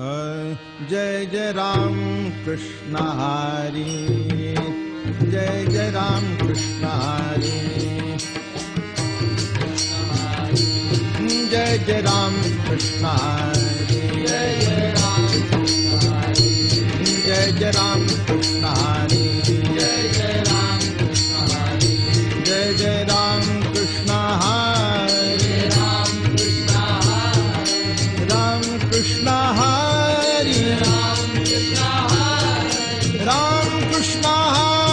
जय जय राम कृष्ण हरी, जय जय राम कृष्ण हरी, जय जय राम कृष्ण हरी, जय जय राम कृष्ण हरी, जय जय राम कृष्ण हरी, जय जय राम कृष्ण हरी, जय जय राम कृष्ण हरी, राम कृष्ण हरी, राम कृष्ण हरी,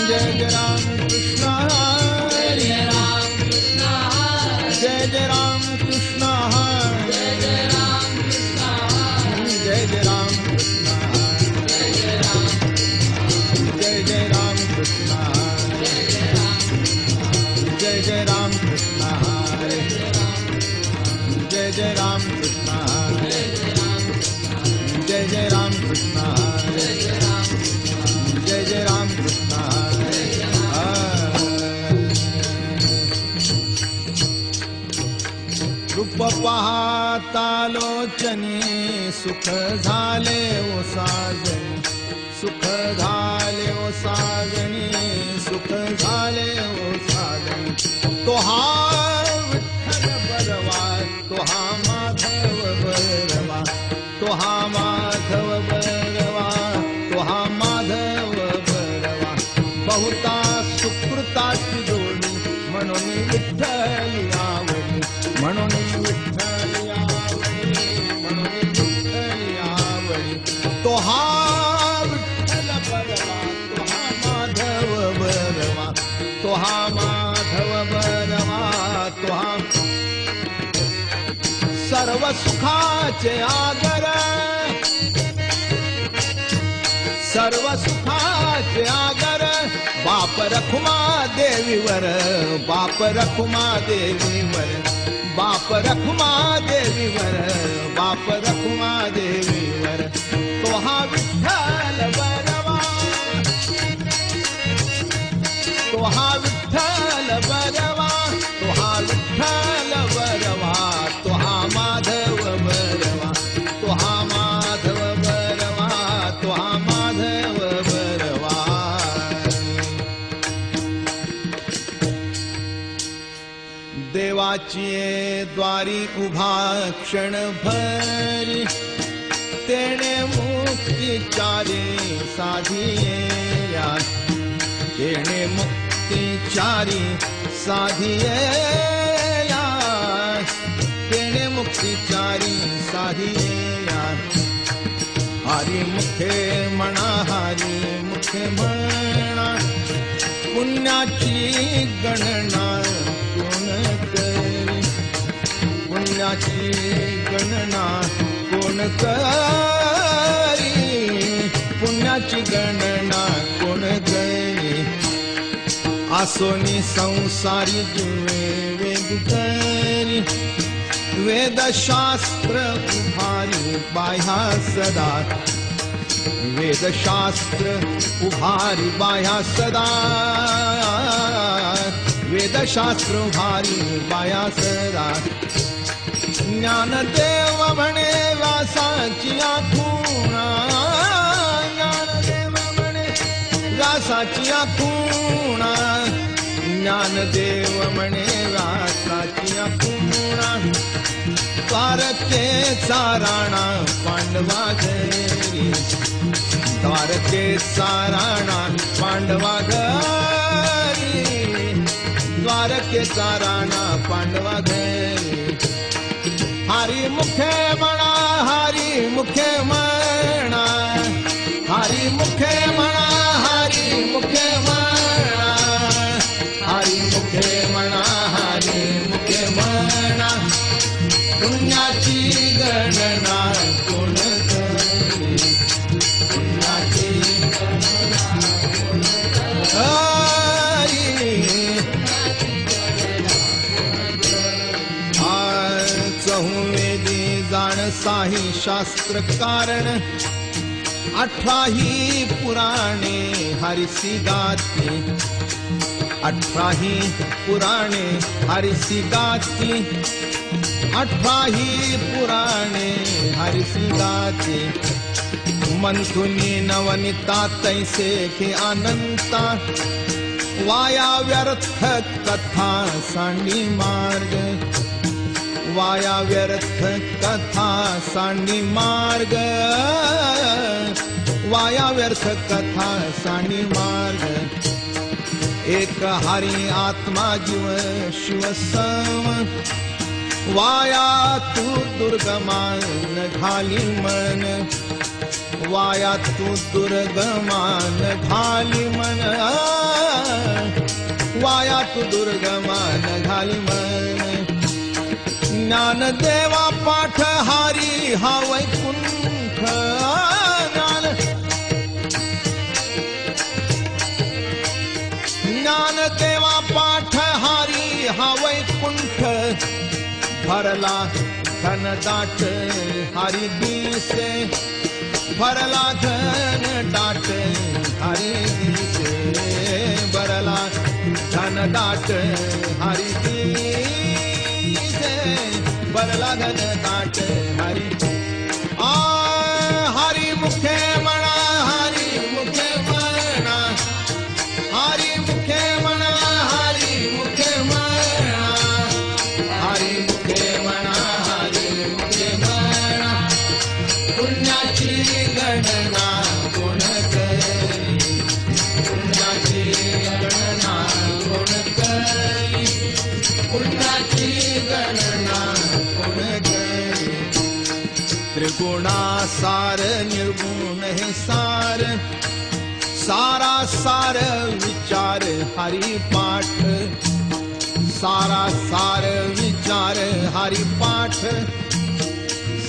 जय जय राम कृष्ण हरी, जय जय राम कृष्ण हरी, जय जय राम कृष्ण हरी, जय जय राम कृष्ण हरी, जय जय राम कृष्ण हरी, जय जय राम कृष्ण हरी, जय जय राम कृष्ण हरी, जय जय राम कृष्ण हरी. रूप पाहता लोचनी सुख झाले ओ साजनी, सुख झाले ओ साजनी, सुख झाले ओ साजनी. तो हा विठ्ठल बरवा, तो हा माधव बरवा, तो हा माधव बरवा, तो हा माधव बरवा. बहुता सुकृताची जोडी म्हणून विठ्ठल आवडी, म्हणून विठ्ठल आवडी, म्हणून विठ्ठल आवडी. तो हा विठ्ठल बरवा, तो हा माधव बरवा, तो हा माधव बरवा, तो हा सर्व सुखाचे आगर, सर्व सुखाचे आगर. बाप रखुमा देवीवर, बाप रखुमा देवीवर, बाप रखुमा देवीवर, बाप रखुमा देवीवर. तो हा विठ्ठल बरवा, तो हा विठ्ठल बरवा, तो हा विठ्ठल बरवा, तो हा माधव बरवा, तो हा माधव बरवा, तो हा माधव बरवा. देवाची द्वारी उभा क्षण भरी, तेणे मुक्तीचारी साधिया, तेणे मुक्तीचारी साधिया, तेणे मुक्तीचारी साधिया. हरी मुखे म्हणा, हरी मुखे म्हणा, पुण्याची गणना कोण करी, पुण्याची गणना कोण करी, पुण्याची गणना कोण करी. आसोनी संसारी जुवे वेद करी, वेदशास्त्र उभारी बाह्या सदा, वेदशास्त्र उभारी बाह्या सदा, वेदशास्त्र उभारी बाह्या सदा. ज्ञानदेव म्हणे व्यासाची आखुणा, ज्ञानदेव म्हणे व्यासाची आखुणा, ज्ञानदेव म्हणे व्यासाची आखुणा. द्वारकेचा राणा पांडवा घरी, द्वारकेचा राणा पांडवा घरी, द्वारकेचा राणा पांडवा घरी. हरी मुखे म्हणा, हरी मुखे म्हणा, हरी मुखे म्हणा, हरी मुखे म्हणा, हरी मुखे म्हणा, हरी मुखे म्हणा. पुण्याची गणना कोण करी, पुण्याची गणना कोण करी. चहुवेदी जाण साही शास्त्र कारण, 18ही पुराणे हरिसी गाती, 18ही पुराणे हरिसी गाती. 18 पुराणे हरिसिंगाचे मंथुनी नवनिता तैसे के अनंता वाया व्यर्थ कथा सांडी मार्ग वाया व्यर्थ कथा सांडी मार्ग वाया व्यर्थ कथा सांडी मार्ग एक हरी आत्मा जीव शिव सम वाया तू दुर्गमान घाली मन वाया तू दुर्गमान घाली मन वाया तू दुर्गमान घाली मन ज्ञानदेवा पाठ हारी हा वैकुंठ ज्ञानदेवा पाठ हारी हा वैकुंठ भरला घनदाट हरी दिसे भरला घनदाट हरी दिसे भरला घनदाट हरी दिसे भरला घनदाट हरी हरी मुखे म्हणा हरी मुखे म्हणा हरी मुखे म्हणा हरी मुखे म्हणा हरी मुखे म्हणा हरी मुखे म्हणा पुण्याची गणना कोण करी पुण्याची गणना कोण करी पुण्याची गणना कोण करी त्रिगुणासार निर्गुण हे सार सारा सार विचार हरी पाठ सारा सार विचार हरी पाठ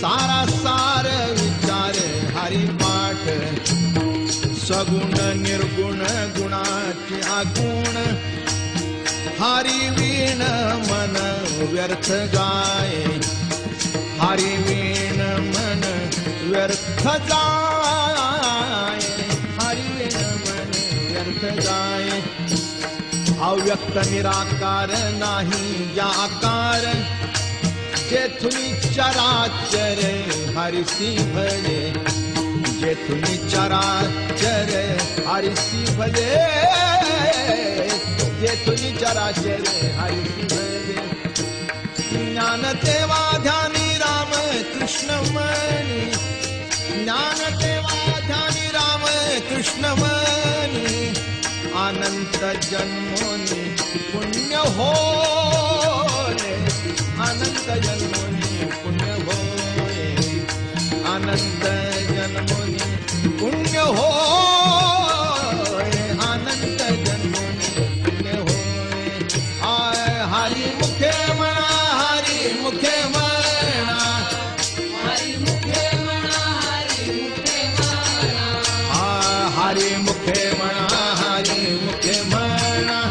सारा सार विचार हरी पाठ सगुण निर्गुण गुणाचे आगुण हरी वीण मन व्यर्थ गाय हरी वीण मन व्यर्थ जाय हरी वीण मन व्यर्थ जाय अव्यक्त निराकार नाही या आकार जेथुनी चराचर हरिसी भजे जेथुनी चराचर हरिसी भजे जेथुनी चराचर हरिसी भजे ज्ञान देवा ध्यानी राम कृष्ण मनी ज्ञान देवा ध्यानी राम कृष्ण मनी अनंत जन्मोनी पुण्य होय अनंत जन्मोनी पुण्य होय अनंत जन्मोनी पुण्य होय अनंत जन्मोनी पुण्य होय हरी मुखे म्हणा हरी मुखे म्हणा हरी मुखे म्हणा हरी मुखे म्हणा हरी मुखे म्हणा हरी मुखे म्हणा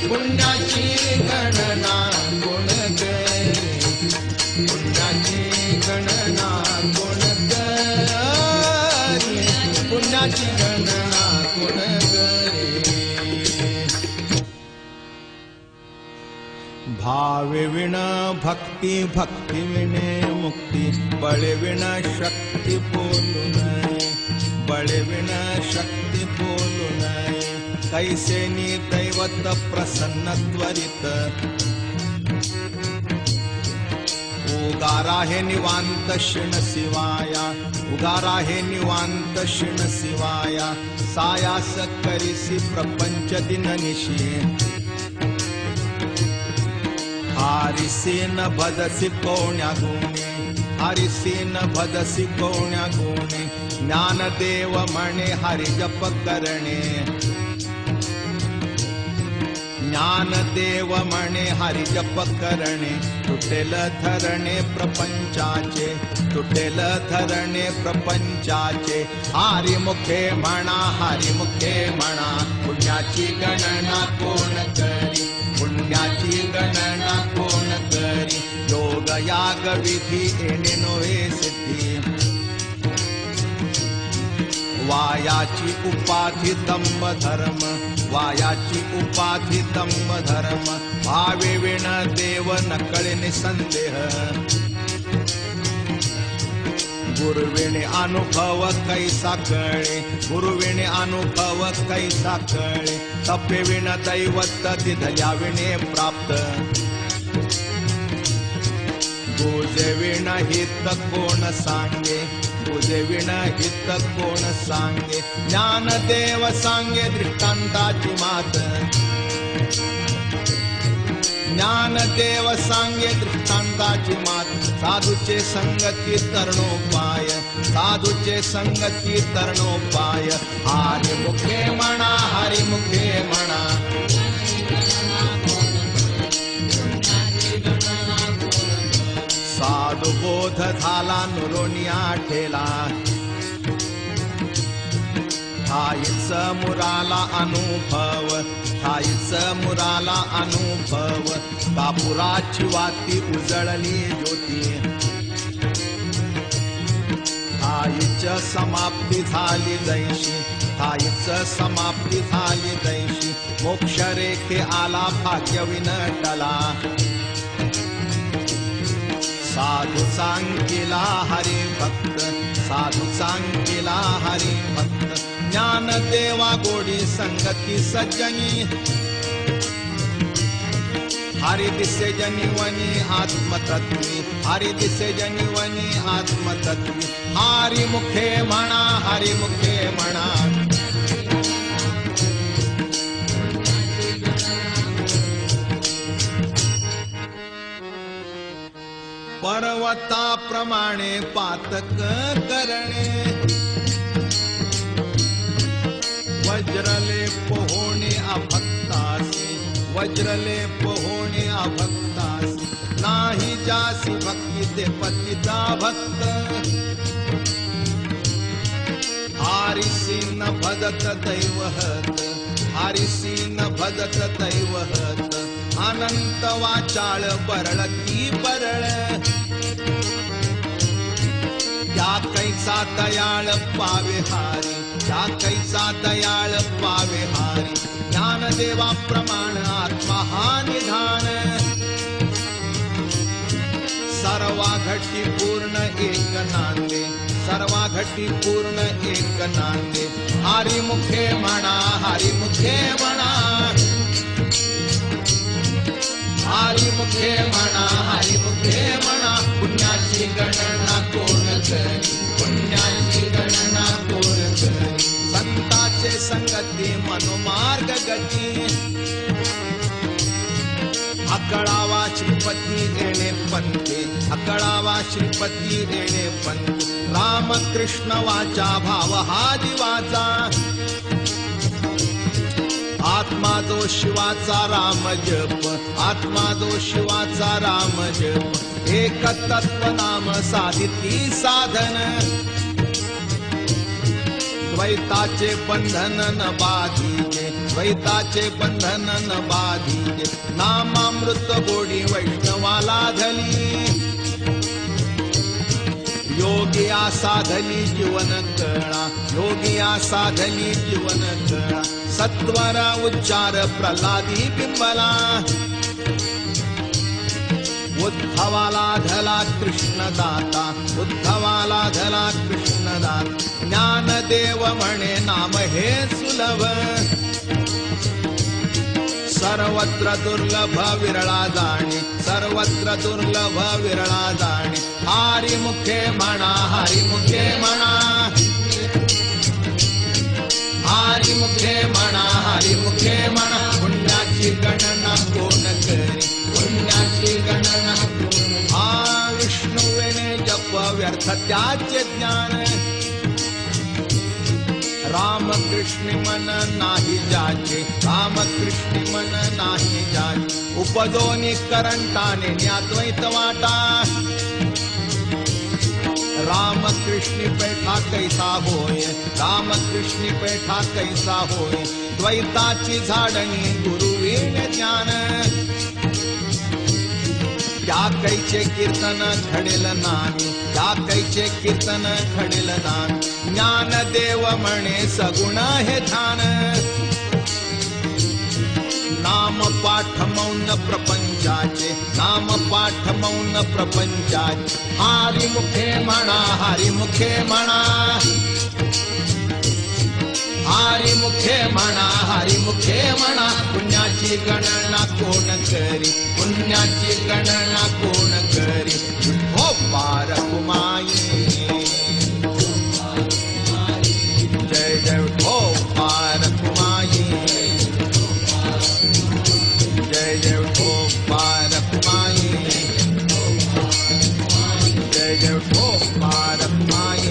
पुण्याची गणना कोण करी पुण्याची गणना कोण करी पुण्याची गणना कोण करी भावे विण भक्ती भक्ती विणे मुक्ती बळे विण शक्ती बोलू नये बळे विण शक्ती बोलू नये कैसे नी दैवत प्रसन्न त्वरित उगारा हे निवांत शिण शिवाया उगारा हे निवांत शिण शिवाया सायास करिसी प्रपंच दिन निशी हारिसी न भदसी कोण्या गुणी हारिसी न भदसी कोण्या गुणी ज्ञानदेव म्हणे हरि जप करणे ज्ञानदेव म्हणे हरि जप करणे तुटेल धरणे प्रपंचाचे तुटेल धरणे प्रपंचाचे हरि मुखे म्हणा हरि मुखे म्हणा पुण्याची गणना कोण करी पुण्याची गणना कोण करी योग याग विधी येणे नोहे सिद्धी वायाची उपाधी दंभ धर्म, वायाची उपाधी दंभ धर्म, भावे विण देव नकळे निसंदेह, गुरुविणे अनुभव कैसा कळे, गुरुविणे अनुभव कैसा कळे, तपे विण दैवत दिधल्या विणे प्राप्त, तुझे विण हित कोण सांगे, तुझे विण हित कोण सांगे, ज्ञानदेव सांगे दृष्टांताची मात, ज्ञानदेव सांगे दृष्टांताची मात, साधूचे संगती तरणोपाय, साधूचे संगती तरणोपाय, हरिमुखे म्हणा, हरिमुखे म्हणा, साधू बोध झाला नुरोनिया ठेला, ठाईच मुराला अनुभव, ठाईच मुराला अनुभव, कापुराची वाती उजळली ज्योती, ठाईच समाप्ती झाली दैशी, ठाईच समाप्ती झाली दैशी, मोक्ष रेखे आला भाग्य विनटला, साधू सांगिला हरी भक्त, साधू सांगिला हरी भक्त, ज्ञान देवा गोडी संगती सज्जनी, हरि दिसे जनिवनी आत्मतत्वी, हरि दिसे जनिवनी आत्मतत्वी, हरि मुखे म्हणा, हरि मुखे म्हणा, पर्वताप्रमाणे पातक करणे, वज्रले पोहोणे अभक्तासी, वज्रले पोहोणे अभक्तासी, नाही जासी भक्ती ते पतिता भक्त, हारिसी न भजत दैवहत, हारिसी न भजत दैवहत, अनंत वाचाळ बरळ ती बरळ, त्या कैसा दयाळ पावे हारी, त्या कैसा दयाळ पावे हारी, ज्ञानदेवा प्रमाण आत्मा हा निधान, सर्वा घटी पूर्ण एक नांदे, सर्वा घटी पूर्ण एक नांदे, हरी मुखे म्हणा, हरी मुखे म्हणा, हरी मुखे म्हणा, हरी मुखे म्हणा, पुण्याची गणना कोण करी, पुण्याची गणना कोण करी, संताचे संगती मनोमार्ग गती, अकळावा श्रीपती येणे पंथे, अकळावा श्रीपती येणे पंथे, रामकृष्ण वाचा भाव हा जीवाचा, आत्मा जो शिवाचा राम जप, आत्मा जो शिवाचा राम जप, एक तत्व नाम साधिती साधन, द्वैताचे बंधन न बाधीजे, द्वैताचे बंधन न बाधीजे, नामामृत गोडी वैष्णवाला धली, योगिया साधली जीवन कळा, योगिया साधली जीवन कळा, सत्वर उच्चार प्रल्हादी बिंबला, उद्धवाला धला कृष्णदाता, उद्धवाला धला कृष्णदाता, ज्ञानदेव म्हणे नाम हे सुलभ, सर्वत्र दुर्लभ विरळा जाणे, सर्वत्र दुर्लभ विरळा जाणे, हरी मुखे म्हणा, हरी मुखे म्हणा, हरी मुखे म्हणा, हरी मुखे म्हणा, पुण्याची गणना कोण करी, पुण्याची गणना कोण, हा विष्णुवेने जप व्यर्थ त्याचे ज्ञान, रामकृष्ण मन नाही जाचे, रामकृष्ण मन नाही जाचे, उपदोनी करंटाने ज्ञाद्वैत वाटा, रामकृष्ण पैठा कैसा होय, रामकृष्ण पैठा कैसा होय, द्वैताची झाडणी गुरुवीण ज्ञान, त्या कैचे कीर्तन घडेल नामी, त्या कैचे कीर्तन घडेल नामी. ज्ञानदेव म्हणे सगुण हे ध्यान, नाम पाठ मौन प्रपंचाचे, नाम पाठ मौन प्रपंचाचे. हरी मुखे म्हणा, हरी मुखे म्हणा, हरी मुखे म्हणा, हरी मुखे म्हणा. पुण्याची गणना कोण करी, पुण्याची गणना कोण करी. हो पार कुमाई, जय जय हो पार कुमाई, जय जय हो पार कुमाई, जय जय हो पार कुमाई,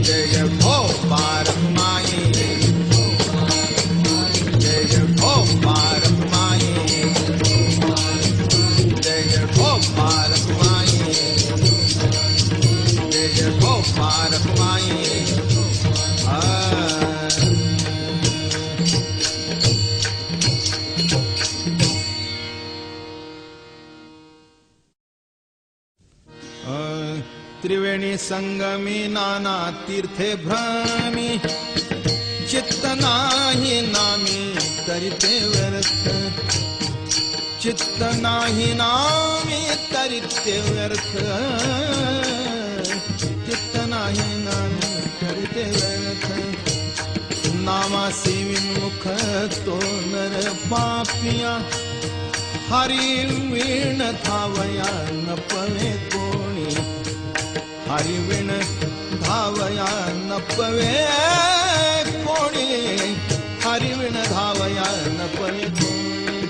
जय जय हो पार कुमाई, जय जय हो पार कुमाई, जय जय हो पार कुमाई, जय जय हो पार कुमाई. त्रिवेणी संगमी नाना तीर्थे भ्रमी, चित्त नाही नामी तरी ते व्यर्थ, चित्त नाही नामी तरी ते व्यर्थ, चित्त नाही नामी तरी ते व्यर्थ. नामासी विमुख तो नर पापिया, हरी वीण धावया न पवे कोणी, हरी वीण धावया न पवे कोणी, हरी वीण धावया न पवे कोणी.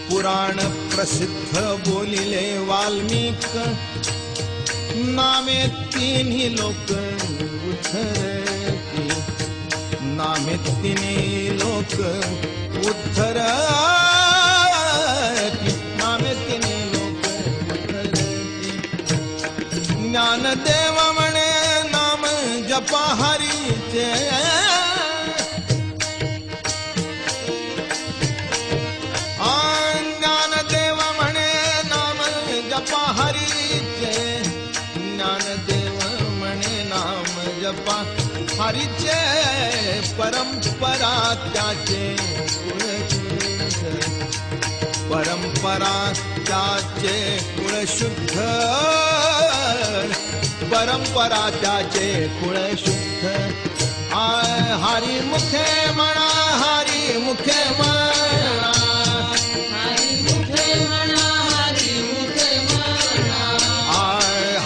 पुराण प्रसिद्ध बोलिले वाल्मिक, नामे तिन्ही लोक उद्धरती, नामे तिन्ही लोक उद्धरती, नामे तिन्ही लोक उद्धरती. ज्ञानदेव म्हणे नाम जपा हरीचे, ज्ञानदेव म्हणे नाम जपा हरीचे, ज्ञानदेव म्हणे नाम जपा हरीचे. परंपरा त्याचे कुळशुद्ध, परंपरा त्याचे कुळशुद्ध, परंपरा त्याचे कुळशुद्ध. हरी मुखे म्हणा, हरी मुखे म्हणा, हरी मुखे म्हणा, हरी मुखे म्हणा,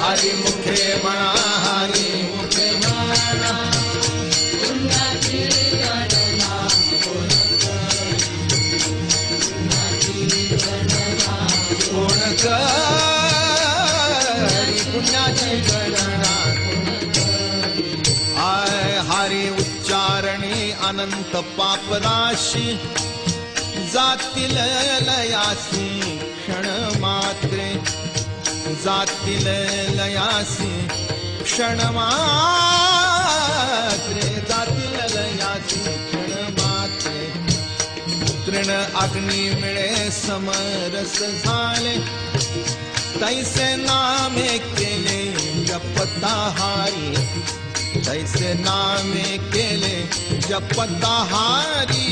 हरी मुखे म्हणा, हरी मुखे म्हणा. पुण्याची गणना कोण करी, पुण्याची गणना हरी उच्चारणी अनंत पापराशी, जातील लयासी क्षण मात्रे, जातील लयासी क्षण मात्रे, जातील लयासी क्षण मात्रे. तृण अग्नी मिळे समरस झाले, तैसे नामे केले जपता हारी, तैसे नामे केले जपता हारी,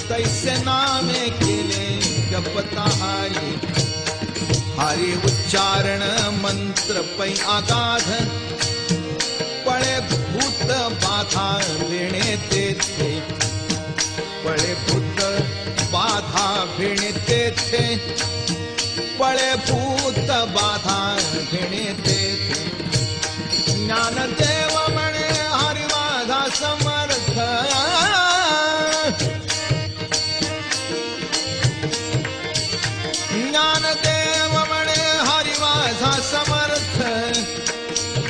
तैसे नामे केले जपता हारी. हरी उच्चारण मंत्र पै आगाध, पळे भूत बाधा भिणे तेथे, पळे भूत बाधा भिणे तेथे, पळे भूत बाधा भिणे तेथे. ज्ञानदेव म्हणे हरी माझा समर्थ, ज्ञानदेव म्हणे हरी माझा समर्थ,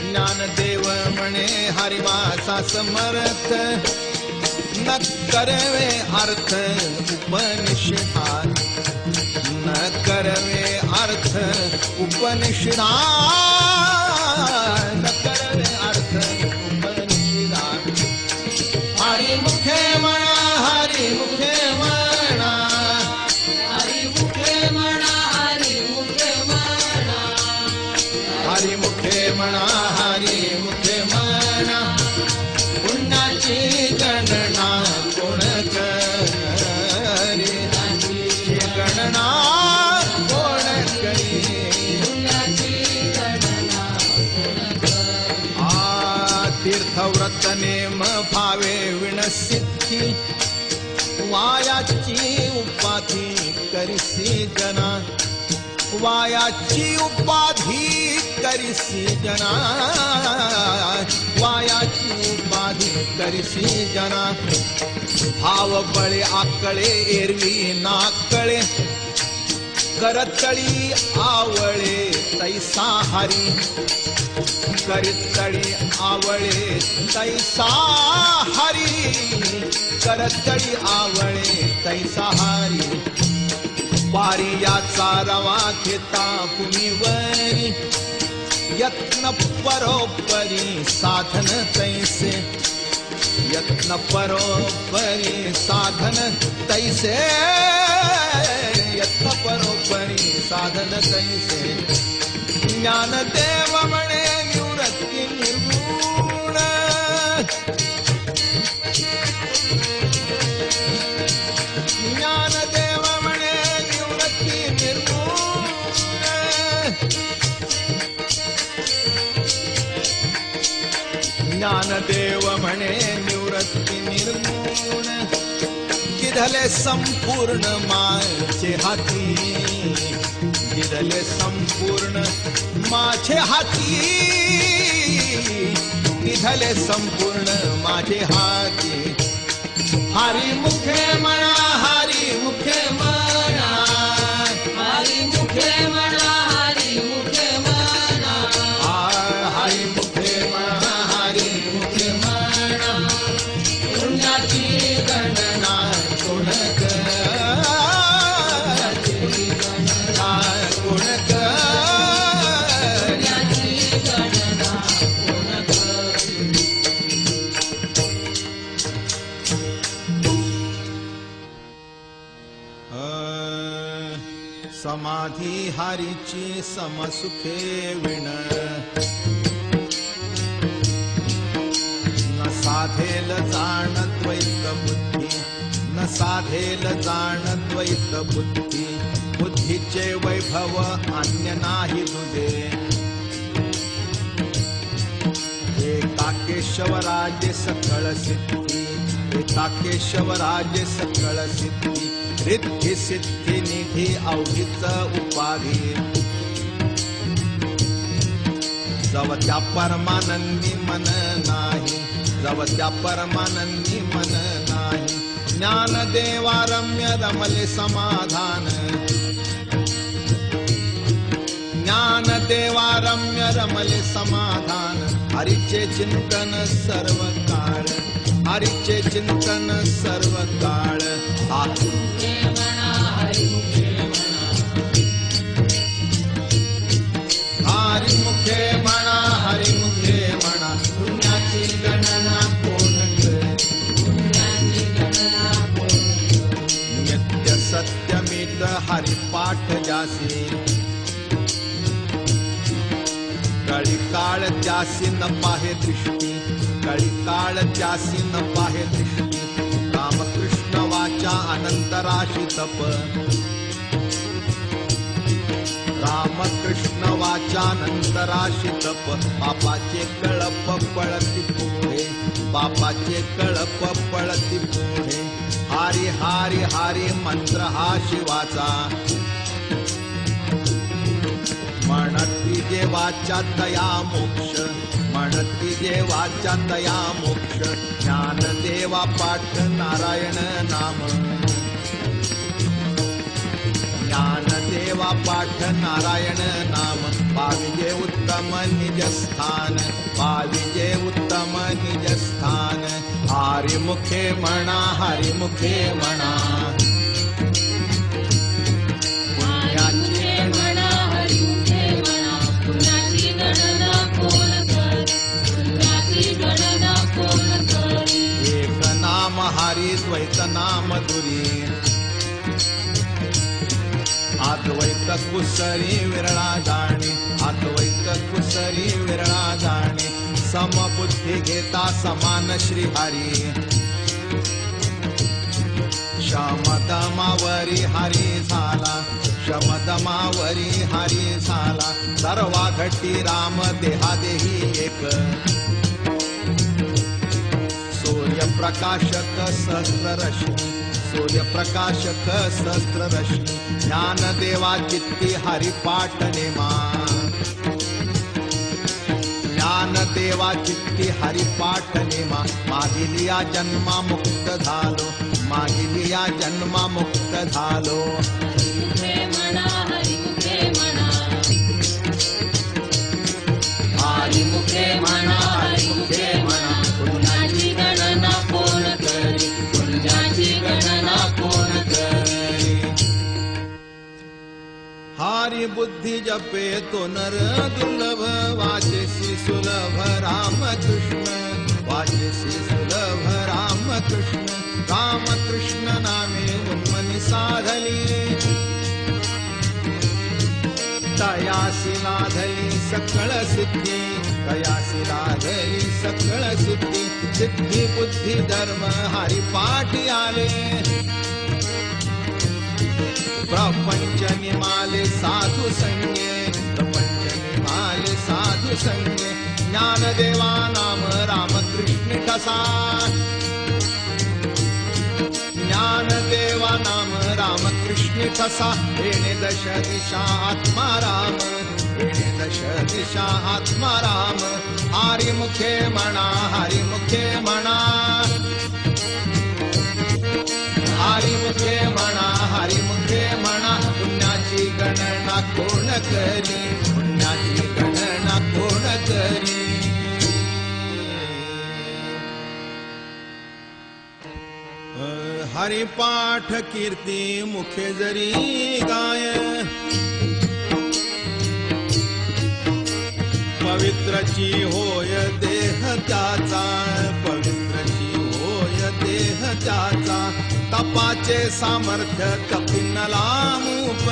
ज्ञानदेव म्हणे हरी माझा समर्थ. न करवे अर्थ उपनिषदात, न करवे अर्थ उपनिषदात, न करवे अर्थ उपनिषदात. हरी मुखे म्हणा, हरी मुखे म्हणा, हरी मुखे करिसी जना, वायाची उपाधी करिसी जना, वायाची उपाधी करिसी जना. भाव बळे आकळे एरवी नाकळे, करतळी आवळे तैसा हरी, करतळी आवळे तैसा हरी, करतळी आवळे तैसा हरी. पारियाचा रवा घेता भूमीवरी, यत्न परोपरी साधन तैसे, यत्न परोपरी साधन तैसे, यत्न परोपरी साधन तैसे. ज्ञानदेव म्हणे निवृत्ती निर्गुण, ज्ञानदेव म्हणे निवृत्ती निर्गुण. ज्ञानदेव म्हणे निवृत्ती निर्गुण. गिधले संपूर्ण माझे हाती, गिधले संपूर्ण माझे हाती, गिधले संपूर्ण माझे हाती. हरी मुखे म्हणा, हरी मुखे म्हणा, हरी मुखे म्हणा, हरी मुखे म्हणा, हरी मुखे म्हणा, हरी मुखे म्हणा. पुण्याची गणना कोण कर, कोण कर, पुण्याची गणना कोण कर. समाधी हारीची समसुखे विण, न साधेल जाण द्वैत बुद्धी, न साधेल जाण द्वैत बुद्धी. बुद्धीचे वैभव अन्य नाही तुझे, एका केशवराजे सकळ सिद्धी, एका केशवराजे सकळ सिद्धी. रिद्धी सिद्धी निधी अवघीच उपाधी, जव त्या परमानंदी मन नाही, जव त्या परमानंदी मन नाही. ज्ञानदेवा रम्य रमले समाधान, ज्ञानदेवा रम्य रमले समाधान. हरीचे चिंतन सर्व काळ, हरीचे चिंतन सर्व काळ. मुखे म्हणा, हरी मुखे म्हणा, हरी मुखे म्हणा, हरी मुखे म्हणा. पुण्याची गणना कोण करे, पुण्याची गणना कोण कर. नित्य सत्यमित हरिपाठ जासी, कळी काळ त्यासी न पाहे दृष्टी, कळी काळ त्यासी न पाहे दृष्टी. रामकृष्ण वाचा अनंतराशी तप, रामकृष्ण वाचा अनंतराशी तप. बापाचे कळप पळती पुढे, बापाचे कळप पळती पुढे. हारी हारी हारी मंत्र हा शिवाचा, म्हणती देवाच्या दया मोक्ष, म्हणती देवाच्या दया मोक्ष. ज्ञानदेवा पाठ नारायण नाम, ज्ञानदेवा पाठ नारायण नाम. पाविजे उत्तम निज स्थान, पाविजे उत्तम निज स्थान. हरी मुखे म्हणा, हरी मुखे म्हणा. मुखे म्हणा, हरी मुखे म्हणा. पुण्याची गणना कोण कर, पुण्याची गणना कोण कर. एक नाम हरी द्वैत नाम दुरी, अद्वैत कुसरी विरळा जाणी, अद्वैत कुसरी विरळा जाणी. समबुद्धी घेता समान श्रीहरी, शमदमावरी हरी झाला, शमदमावरी हरी झाला. सर्वा घटी राम देहादेही एक, सूर्यप्रकाशक सहस्ररश्मी, सूर्यप्रकाशक सहस्त्ररश्मी ज्ञानदेवा चित्ती हरिपाठ नेमा ज्ञानदेवा चित्ती हरिपाठ नेमा मागिलिया जन्मा मुक्त झालो मागिलिया जन्मा मुक्त झालो हरिमुखे म्हणा हरिमुखे म्हणा हरिमुखे म्हणा हरिमुखे म्हणा पुण्याची गणना कोण करी पुण्याची गणना कोण करी हारी बुद्धी जपे तो नर दुर्लभ वाचेसी सुलभ रामकृष्ण वाचेसी सुलभ रामकृष्ण रामकृष्ण नामे उन्मनी साधली तयासी लाधली सकळ सिद्धी तयासी लाधली सकळ सिद्धी सिद्धी बुद्धी धर्म हरिपाठी आले प्रपंच निमाले साधू संगे प्रपंच निमाले साधू संगे ज्ञानदेवा नाम रामकृष्ण ठसा ज्ञानदेवा नाम रामकृष्ण ठसा येणे दश दिशा आत्मा राम येणे दश दिशा आत्मा राम हरिमुखे म्हणा हरिमुखे म्हणा हरिमुखे म्हणा हरिमुखे म्हणा पुण्याची गणना कोण करी पुण्याची गणना कोण करी हरिपाठ कीर्ती मुखे जरी गाय पवित्रची होय देह त्याचा पवित्रची होय देह त्याचा तपाचे सामर्थ्य कपिनला मूप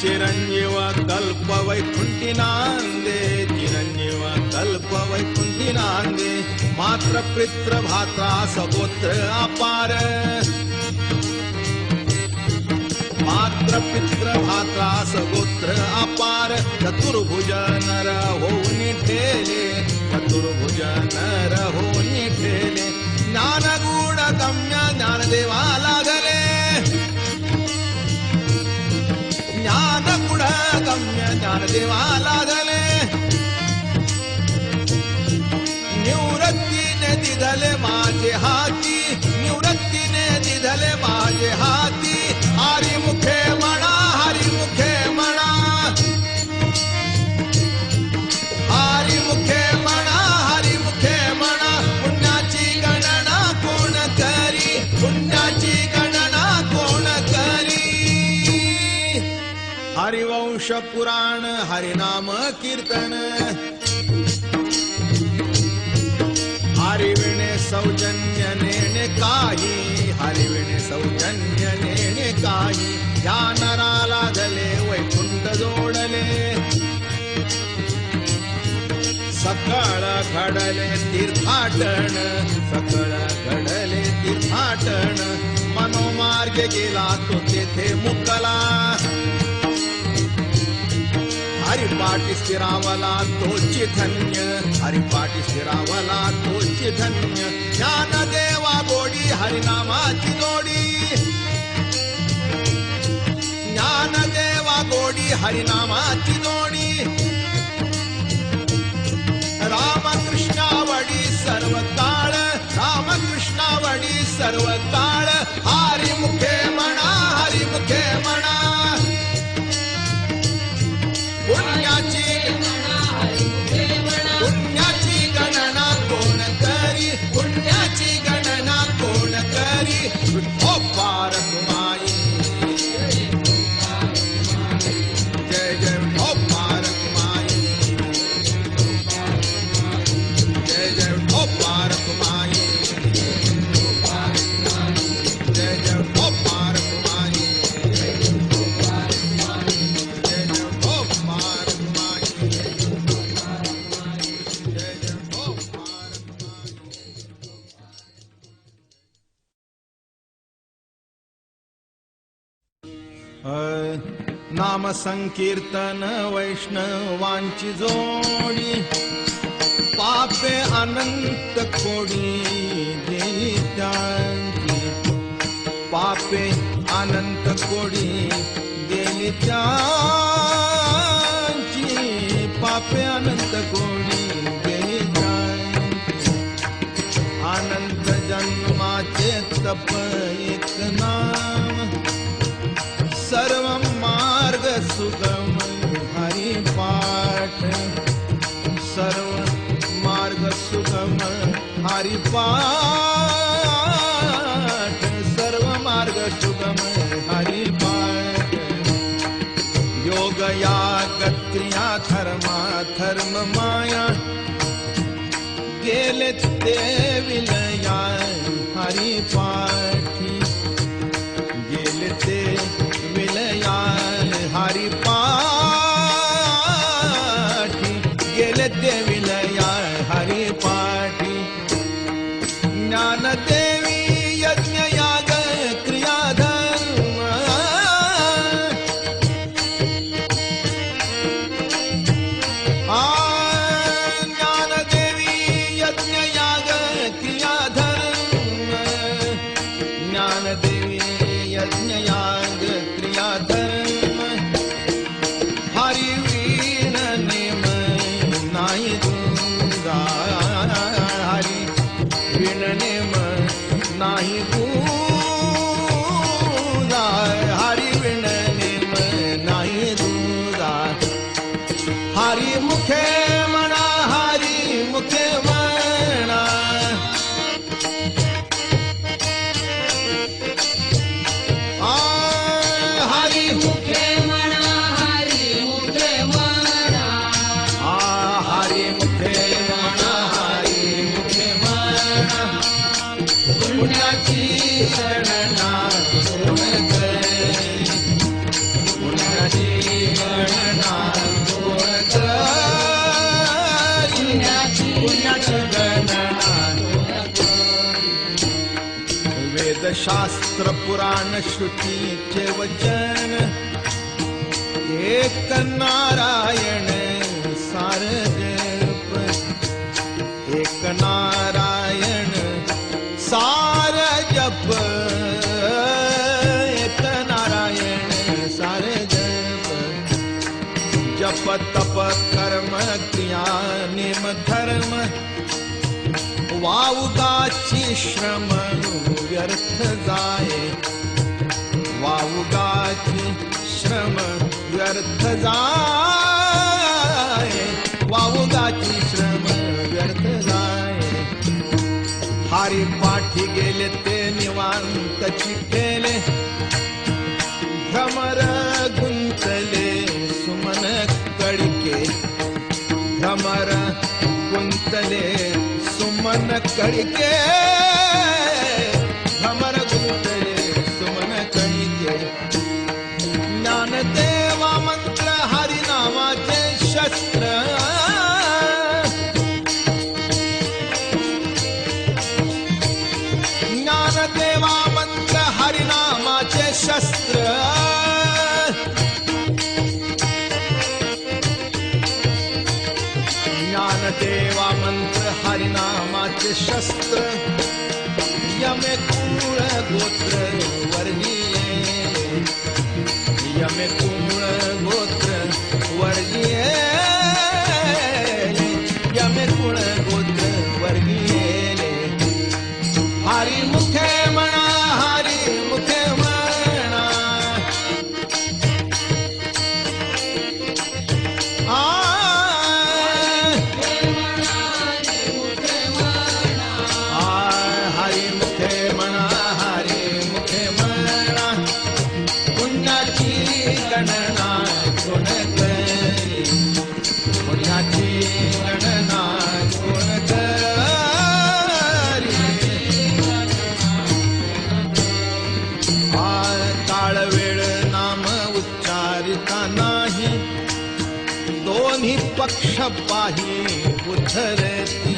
चिरंजीव कल्प वैकुंठी नांदे चिरंजीव कल्प वैकुंठी नांदे मात्र पित्र भात्रा सगोत्र अपार मात्र पित्र भात्रा सगोत्र अपार चतुर्भुज नर होऊन ठेले चतुर्भुज नर होऊन ठेले ज्ञानगुण गम्य ज्ञानदेवा लागले ज्ञानगुण गम्य ज्ञानदेवा लागले निवृत्तीने दिधले माझे हाती निवृत्तीने दिधले माझे हाती हरिमुखे म्हणा हरिमुखे म्हणा हरिमुखे म्हणा हरिमुखे म्हणा पुण्याची गणना कोण करी पुण्याची गणना कोण करी हरिवंश पुराण हरिनाम कीर्तन हरिविणे सौजन्य नेणे काही हरिविणे सौजन्य नेणे काही या नराला गले वैकुंठ जोडले सकळ घडले तीर्थाटन सकळ घडले तीर्थाटन मनोमार्ग गेला तो तेथे मुकला हरिपाठी स्थिरावला तोची धन्य हरिपाठी स्थिरावला तोची धन्य ज्ञानदेवा गोडी हरिनामाची जोडी ज्ञानदेवा गोडी हरिनामाची जोडी रामकृष्णावडी सर्व काळ रामकृष्णावडी सर्व काळ हरिमुखे म्हणा हरिमुखे म्हणा पुण्याची पुण्याची गणना कोण करी पुण्याची गणना कोण करी विठो पारक माई जय जय विठो पारक माई जय जय विठो पारक माई जय जय विठो पारक माई नाम संकीर्तन वैष्णवांची जोडी पापे अनंत कोडी गेली त्यांची, पापे अनंत कोडी गेली त्यांची, पापे अनंत कोडी गेली त्यांची. अनंत जन्माचे तप एक नाम, सर्व मार्ग सुगम हरी पाठ, सर्व मार्ग सुगम हरी पाठ, सर्व मार्ग सुगम हरी पाठ. योग याग क्रिया धर्मा धर्म माया, गेले ते विलया हरी पाठी, गेले ते विलया हरी पाठी, गेले ते विलया हरी पाठी. ज्ञानदेवी यज्ञ याग क्रिया धर्म, ज्ञानदेवी यज्ञ याग क्रिया धर्म, ज्ञानदेवी यज्ञ याग क्रिया धर्म. हरी वीण नेम नाही दुंदा, हरी वीण नेम नाही दुंदा, हरी वीण नेम नाही दुंदा. हरी मुखे म्हणा, हरी मुखे म्हणा, हरी मुखे म्हणा, हरी मुखे म्हणा, हरी मुखे म्हणा, हरी मुखे म्हणा. पुण्याची गणना कोण करे, पुण्याची गणना कोण करी, पुण्याची गणना. वेदशास्त्र पुराण श्रुतीचे वचन, एक नारायण सार जप, एक नारायण सार जप, एक नारायण सार जप. जप तप कर्म क्रिया नेम धर्म, वावगाची श्रम व्यर्थ जाये, वावगाची श्रम व्यर्थ जाये, वावगाची श्रम व्यर्थ जाये. हरी पाठी गेले ते निवांत चिठेले, भ्रमर गुंतले सुमन कडिके, भ्रमर गुंतले सुमन कडिके, भ्रमर गुंतले सुमन कडिके. ज्ञानदेवा मंत्र हरिनामाचे शस्त्र, ज्ञानदेवा मंत्र हरिनामाचे शस्त्र. ज्ञानदेवा मंत्र हरिनामाचे शस्त्र. यमे कुळ गोत्र वर्गीये, यमे कुळ गोत्र वर्गीये, यमे कुळ गोत्र वर्गीये. हरी मुखे म्हणा, हरी मुखे म्हणा, हरी मुखे म्हणा, हरी मुखे म्हणा. पुण्याची गणना कोण करी, पुण्याची गणना कोण करी. काळ वेळ नाम उच्चारिता नाही, दोन्ही पक्ष पाही उद्धरती,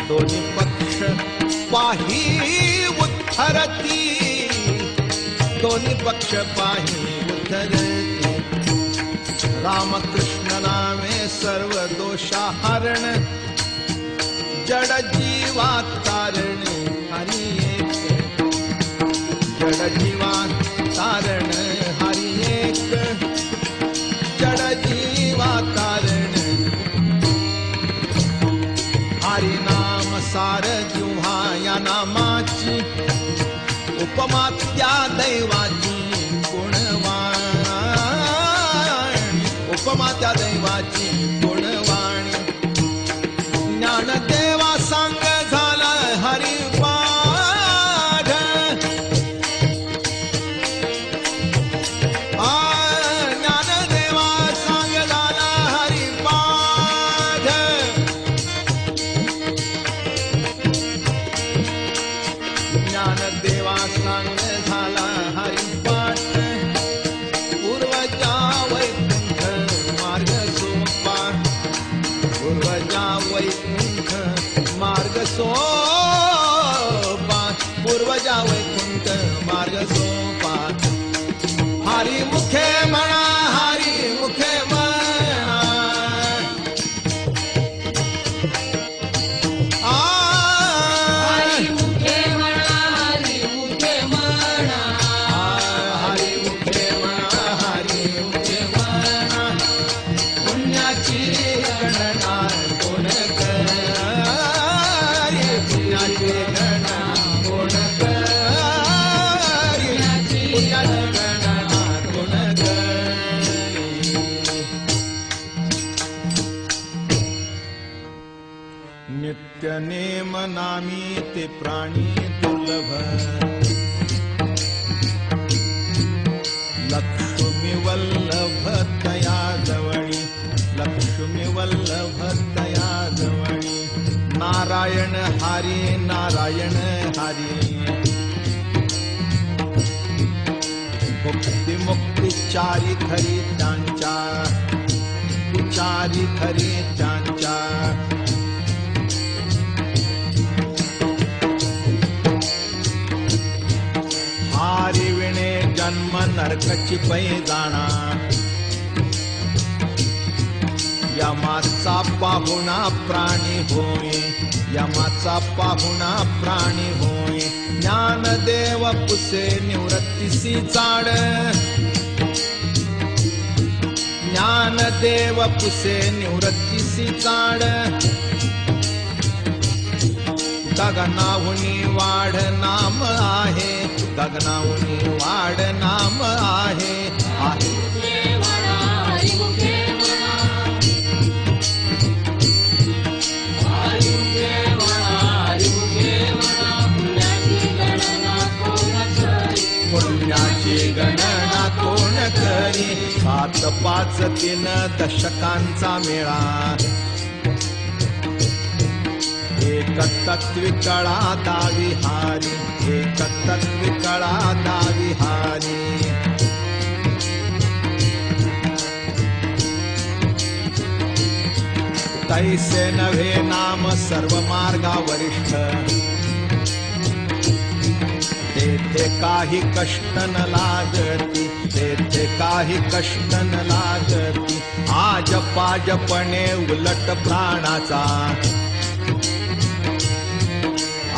दोन्ही पक्ष पाही उद्धरती, दोन्ही पक्ष पाही उद्धरती. रामकृष्ण नामे सर्व दोषाहरण, जड जीवा तारण हरी एक जड जीवा तारण हरी एक जड जीवा तारण हरी नाम सार जिव्हा या नामाची उपमा त्या दैवाची गुणवाणी उपमा त्या दैवाची गुणवाणी ज्ञानदेवा सांग झाला हरिपाठ ज्ञानदेवा सांग झाला हरिपाठ ज्ञानदेवा सांग झाला हरिपाठ पूर्वजा वैकुंठ मार्ग सोपा पूर्वजा वैकुंठ मार्ग सोपा पूर्वजा वैकुंठ मार्ग सोपा हरी मुखे म्हणा हरी मुखे म्हणा हरी मुखे म्हणा हरी मुखे म्हणा हरी मुखे म्हणा हरी मुखे म्हणा पुण्याची गणना कोण करी पुण्याची गणना कोण करी पुण्याची गणना कोण करी नित्य नेम नामी ते प्राणी दुर्लभ लक्ष्मी वल्लभ तया जवळी लक्ष्मी वल्लभ तया जवळी नारायण हरी नारायण हरी भक्ती मुक्ती चारी खरी त्यांच्या चारी खरी त्यांच्या हारी विणे जन्म नरकची पैजाणा यमाचा पाहुणा प्राणी होय यमाचा पाहुणा प्राणी होय ज्ञानदेव पुसे निवृत्तीसी चाड ज्ञानदेव पुसे निवृत्तीसी चाड गगनाहुनी वाढ नाम आहे गगनाहुनी वाढ नाम आहे आहे हरी मुखे म्हणा हरी मुखे म्हणा हरी मुखे म्हणा पुण्याची गणना कोण करी पुण्याची गणना कोण करी 7 5 3 दशकांचा मेळा एक तत्वी कळा दावी हारी एक तत्वी कळा दावी हारी तैसे नव्हे नाम सर्व मार्गा वरिष्ठ तेथे काही कष्ट न लागती तेथे काही कष्ट न लागती आज पाजपणे उलट प्राणाचा